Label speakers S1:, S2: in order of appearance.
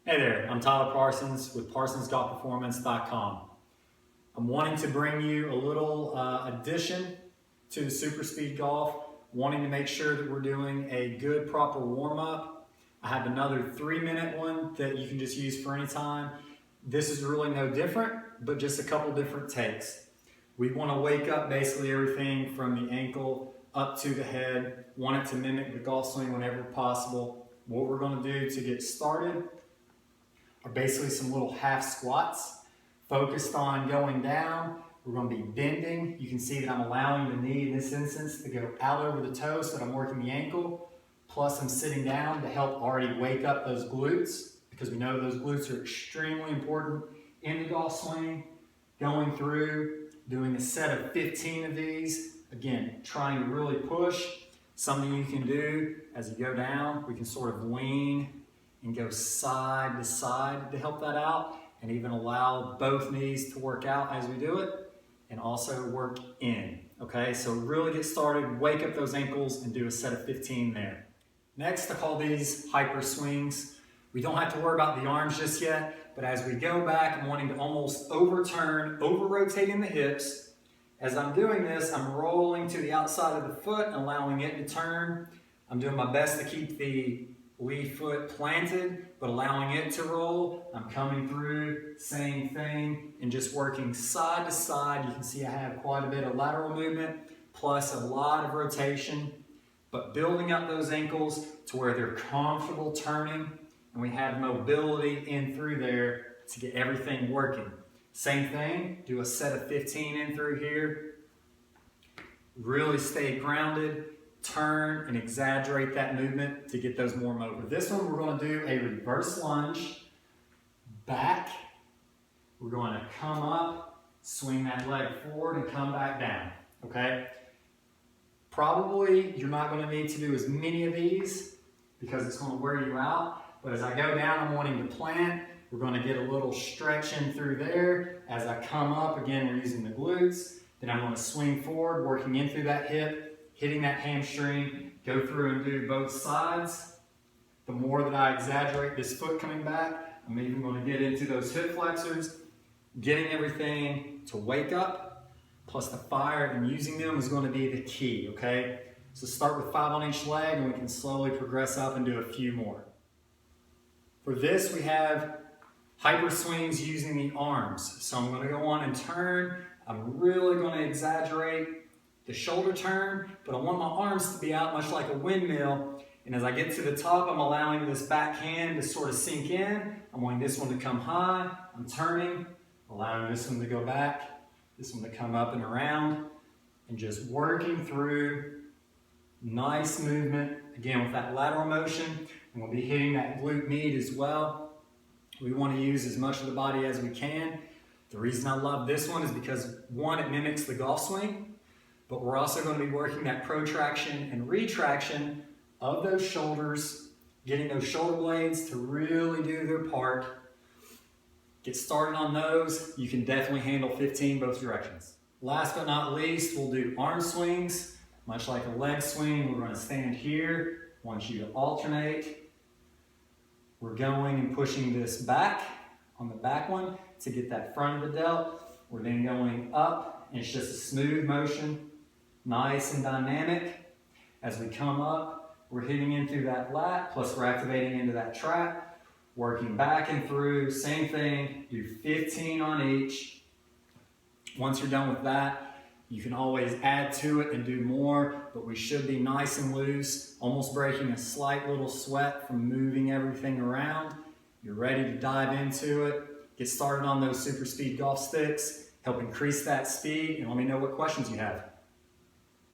S1: Hey there, I'm Tyler Parsons with parsonsgolfperformance.com. I'm wanting to bring you a little addition to the Superspeed Golf, wanting to make sure that we're doing a good proper warm-up. I have another 3-minute one that you can just use for any time. This is really no different, but just a couple different takes. We want to wake up basically everything from the ankle up to the head, want it to mimic the golf swing whenever possible. What we're going to do to get started are basically some little half squats focused on going down. We're going to be bending. You can see that I'm allowing the knee in this instance to go out over the toe so that I'm working the ankle. Plus I'm sitting down to help already wake up those glutes, because we know those glutes are extremely important in the golf swing. Going through, doing a set of 15 of these. Again, trying to really push. Something you can do as you go down, we can sort of lean and go side to side to help that out, and even allow both knees to work out as we do it, and also work in. Okay, so really get started, wake up those ankles, and do a set of 15 there. Next, I call these hyper swings. We don't have to worry about the arms just yet, but as we go back, I'm wanting to almost overturn, over-rotating the hips. As I'm doing this, I'm rolling to the outside of the foot, allowing it to turn. I'm doing my best to keep the lead foot planted, but allowing it to roll. I'm coming through, same thing, and just working side to side. You can see I have quite a bit of lateral movement, plus a lot of rotation, but building up those ankles to where they're comfortable turning, and we have mobility in through there to get everything working. Same thing, do a set of 15 in through here. Really stay grounded. Turn and exaggerate that movement to get those more mobile. This one we're going to do a reverse lunge, back. We're going to come up, swing that leg forward and come back down, okay? Probably you're not going to need to do as many of these because it's going to wear you out, but as I go down, I'm wanting to plant. We're going to get a little stretch in through there. As I come up, again, we're using the glutes. Then I'm going to swing forward, working in through that hip, hitting that hamstring, go through and do both sides. The more that I exaggerate this foot coming back, I'm even going to get into those hip flexors, getting everything to wake up, plus the fire and using them is going to be the key, okay? So start with 5 on each leg and we can slowly progress up and do a few more. For this, we have hyper swings using the arms. So I'm going to go on and turn. I'm really going to exaggerate the shoulder turn, but I want my arms to be out much like a windmill. And as I get to the top, I'm allowing this backhand to sort of sink in. I'm wanting this one to come high. I'm turning, allowing this one to go back, this one to come up and around, and just working through. Nice movement. Again, with that lateral motion, and we'll be hitting that glute med as well. We want to use as much of the body as we can. The reason I love this one is because, one, it mimics the golf swing, but we're also going to be working that protraction and retraction of those shoulders, getting those shoulder blades to really do their part. Get started on those. You can definitely handle 15 both directions. Last but not least, we'll do arm swings. Much like a leg swing, we're going to stand here. I want you to alternate. We're going and pushing this back on the back one to get that front of the delt. We're then going up, and it's just a smooth motion. Nice and dynamic. As we come up, we're hitting in through that lat, plus we're activating into that trap, working back and through, same thing, do 15 on each. Once you're done with that, you can always add to it and do more, but we should be nice and loose, almost breaking a slight little sweat from moving everything around. You're ready to dive into it. Get started on those Superspeed golf sticks, help increase that speed, and let me know what questions you have.